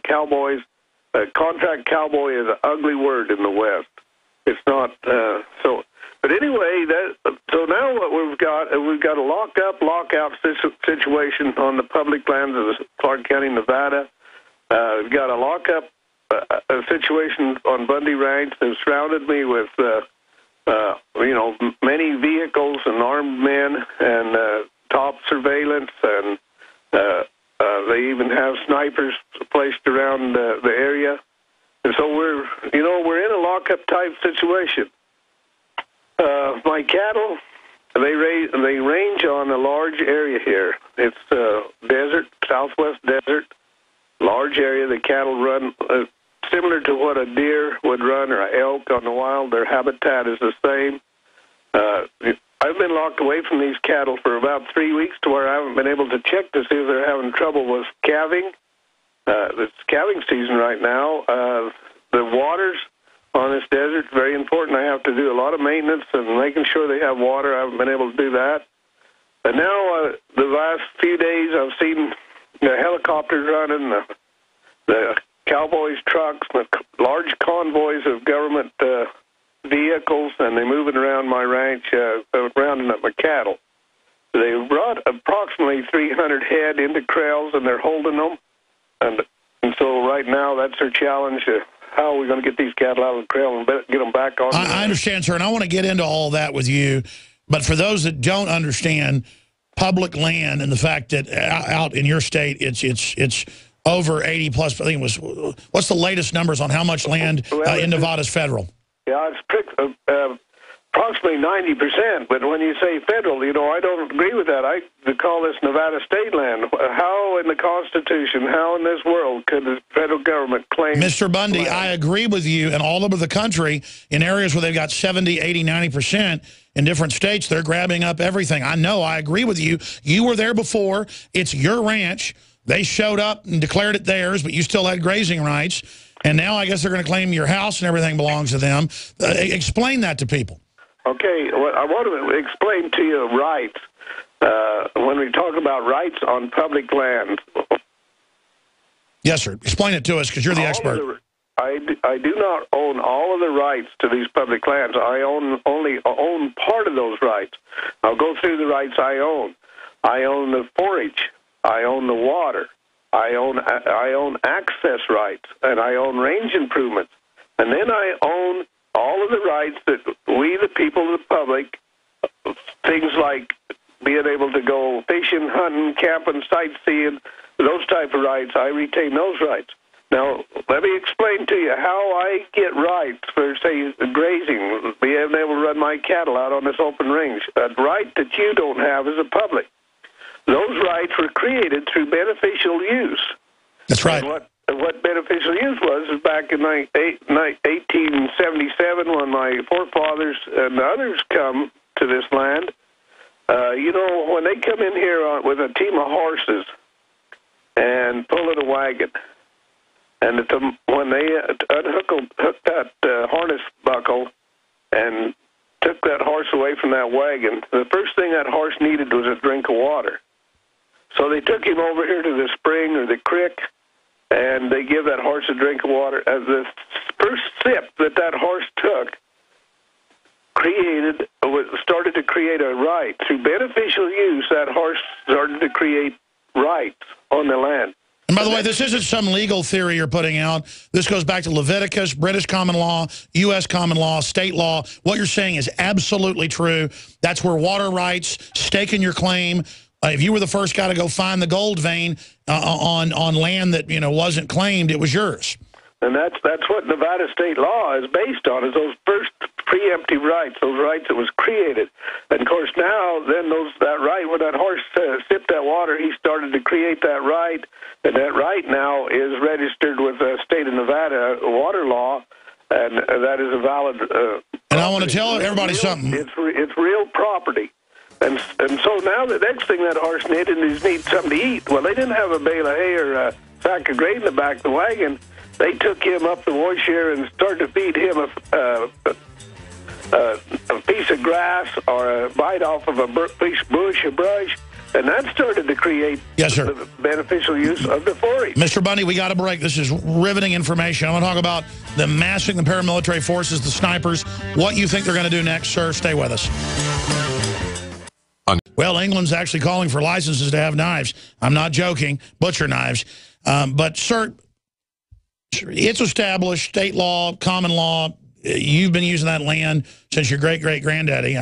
cowboys. Contract cowboy is an ugly word in the West. It's not so. But anyway, so now what we've got a lockout situation on the public lands of Clark County, Nevada. We've got a lockup situation on Bundy Ranch. They've surrounded me with, many vehicles and armed men and top surveillance, and they even have snipers placed around the area. And so we're in a lockup type situation. My cattle, they range on a large area here. It's desert, southwest desert, large area. The cattle run similar to what a deer would run or an elk on the wild. Their habitat is the same. I've been locked away from these cattle for about 3 weeks to where I haven't been able to check to see if they're having trouble with calving. It's calving season right now. The waters on this desert is very important. I have to do a lot of maintenance and making sure they have water. I haven't been able to do that. But now, the last few days, I've seen the helicopters running, the cowboys' trucks, the large convoys of government vehicles, and they're moving around my ranch, rounding up my cattle. They brought approximately 300 head into corrals, and they're holding them. And so right now, that's their challenge. How are we going to get these cattle out of the corral and get them back on? I understand, sir, and I want to get into all that with you. But for those that don't understand public land and the fact that out in your state, it's over 80 plus. I think it was. What's the latest numbers on how much land in Nevada is federal? Yeah, it's approximately 90%. But when you say federal, I don't agree with that. I call this Nevada state land. How in the Constitution, how in this world could the federal government claim? Mr. Bundy, land? I agree with you. And all over the country, in areas where they've got 70, 80, 90%, in different states, they're grabbing up everything. I know. I agree with you. You were there before. It's your ranch. They showed up and declared it theirs, but you still had grazing rights. And now I guess they're going to claim your house and everything belongs to them. Explain that to people. Okay, well, I want to explain to you rights. When we talk about rights on public land. Yes, sir. Explain it to us because you're the expert. I do not own all of the rights to these public lands. I only own part of those rights. I'll go through the rights I own. I own the forage. I own the water. I own access rights, and I own range improvements. And then I own all of the rights that we, the people of the public, things like being able to go fishing, hunting, camping, sightseeing, those type of rights, I retain those rights. Now, let me explain to you how I get rights for, say, grazing, being able to run my cattle out on this open range, a right that you don't have as a public. Those rights were created through beneficial use. That's right. And what beneficial use was back in 1877 when my forefathers and others come to this land. When they come in here with a team of horses and pull in a wagon, and when they hooked that harness buckle and took that horse away from that wagon, the first thing that horse needed was a drink of water. So they took him over here to the spring or the creek, and they give that horse a drink of water. As the first sip that horse took started to create a right. Through beneficial use, that horse started to create rights on the land. And by the way, this isn't some legal theory you're putting out. This goes back to Leviticus, British common law, U.S. common law, state law. What you're saying is absolutely true. That's where water rights, staking your claim. If you were the first guy to go find the gold vein on land that wasn't claimed, it was yours. And that's what Nevada state law is based on, is those first preemptive rights, those rights that was created. And, of course, now, then that right, when that horse sipped that water, he started to create that right, and that right now is registered with the state of Nevada water law, and that is a valid and I want to tell everybody something. It's real property. And so now the next thing that horse needed is something to eat. Well, they didn't have a bale of hay or a sack of grain in the back of the wagon. They took him up the washare and started to feed him a piece of grass or a bite off of a bush, a brush, And that started to create the beneficial use of the 4-H. Mr. Bundy, we got a break. This is riveting information. I want to talk about the massing the paramilitary forces, the snipers, what you think they're going to do next, sir. Stay with us. Well, England's actually calling for licenses to have knives. I'm not joking. Butcher knives. But, sir, it's established, state law, common law. You've been using that land since your great-great-granddaddy.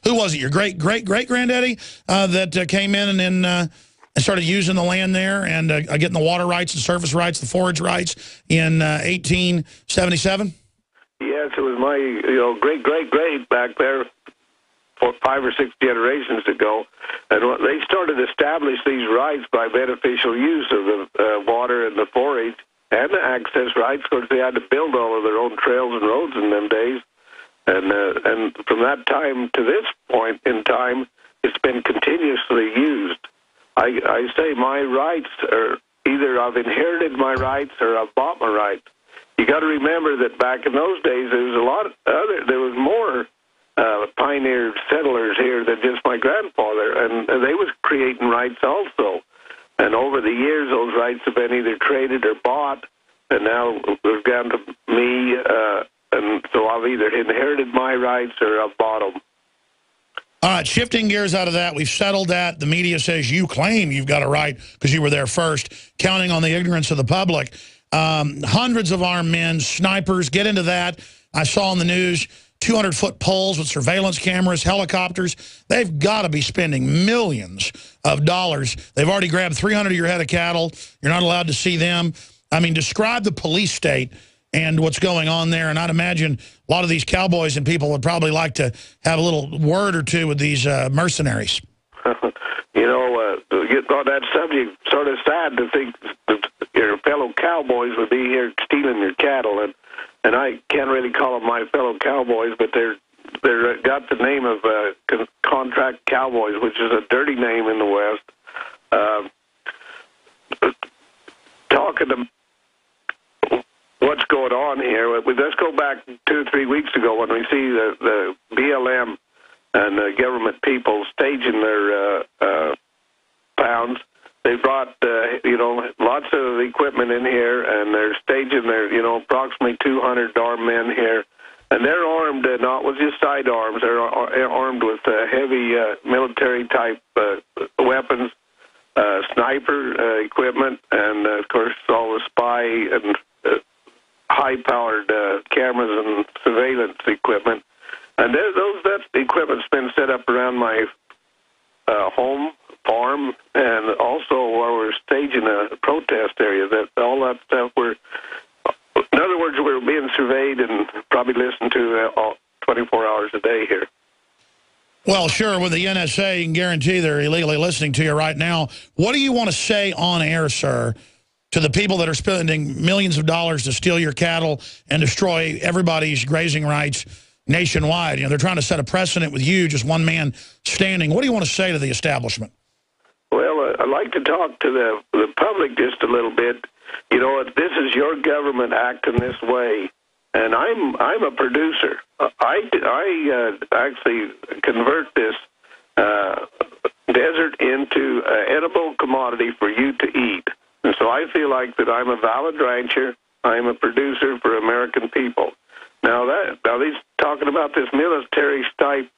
Who was it? Your great-great-great-granddaddy that came in and then and started using the land there and getting the water rights, the surface rights, the forage rights in 1877? Yes, it was my great-great-great back there 5 or 6 generations ago. And they started to establish these rights by beneficial use of the water and the forage and the access rights, because they had to build all of their own trails and roads in them days. And from that time to this point in time, it's been continuously used. I say my rights are either I've inherited my rights or I've bought my rights. You got to remember that back in those days, there was more pioneer settlers here than just my grandfather, and they was creating rights also. And over the years, those rights have been either traded or bought, and now they've gone to me, and so I've either inherited my rights or I've bought them. All right, shifting gears out of that, we've settled that. The media says you claim you've got a right because you were there first, counting on the ignorance of the public. Hundreds of armed men, snipers, get into that. I saw on the news 200-foot poles with surveillance cameras, helicopters. They've got to be spending millions of dollars. They've already grabbed 300 of your head of cattle. You're not allowed to see them. I mean, describe the police state and what's going on there. And I'd imagine a lot of these cowboys and people would probably like to have a little word or two with these mercenaries. Getting on that subject, sort of sad to think that your fellow cowboys would be here stealing your cattle. And I can't really call them my fellow cowboys, but they're got the name of contract cowboys, which is a dirty name in the West. Talking to what's going on here, let's go back 2 or 3 weeks ago when we see the BLM and government people staging their pounds. They brought, lots of equipment in here, and they're staging their, approximately 200 armed men here. And they're armed not with just sidearms. They're armed with heavy military-type weapons, sniper equipment, and, of course, all the spy and high-powered cameras and surveillance equipment. And that equipment's been set up around my home farm, and also while we're staging a protest area, all that stuff in other words, we're being surveyed and probably listened to 24 hours a day here. Well, sure, with the NSA, you can guarantee they're illegally listening to you right now. What do you want to say on air, sir, to the people that are spending millions of dollars to steal your cattle and destroy everybody's grazing rights nationwide? They're trying to set a precedent with you, just one man standing. What do you want to say to the establishment? Well, I'd like to talk to the public just a little bit. This is your government acting this way, and I'm a producer. I actually convert this desert into an edible commodity for you to eat, and so I feel like that I'm a valid rancher. I'm a producer for American people. Now these talking about this military type.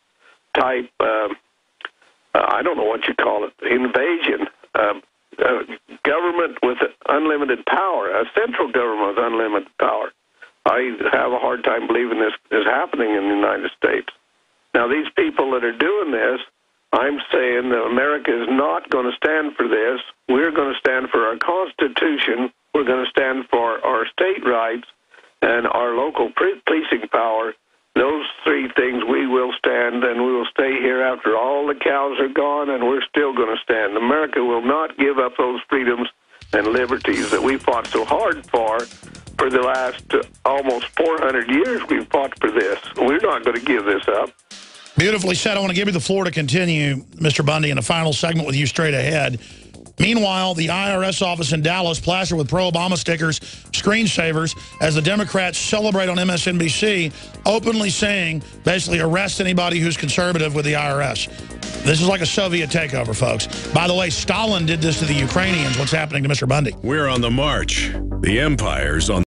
I don't know what you call it, invasion, government with unlimited power, a central government with unlimited power. I have a hard time believing this is happening in the United States. Now, these people that are doing this, I'm saying that America is not going to stand for this. We're going to stand for our Constitution. We're going to stand for our state rights and our local policing power. Those 3 things we will stand, and we will stay here after all the cows are gone, and we're still going to stand. America will not give up those freedoms and liberties that we fought so hard for the last almost 400 years. We've fought for this. We're not going to give this up. Beautifully said. I want to give you the floor to continue, Mr. Bundy, in a final segment with you straight ahead. Meanwhile, the IRS office in Dallas plastered with pro-Obama stickers, screensavers, as the Democrats celebrate on MSNBC, openly saying, basically, arrest anybody who's conservative with the IRS. This is like a Soviet takeover, folks. By the way, Stalin did this to the Ukrainians. What's happening to Mr. Bundy? We're on the march. The empire's on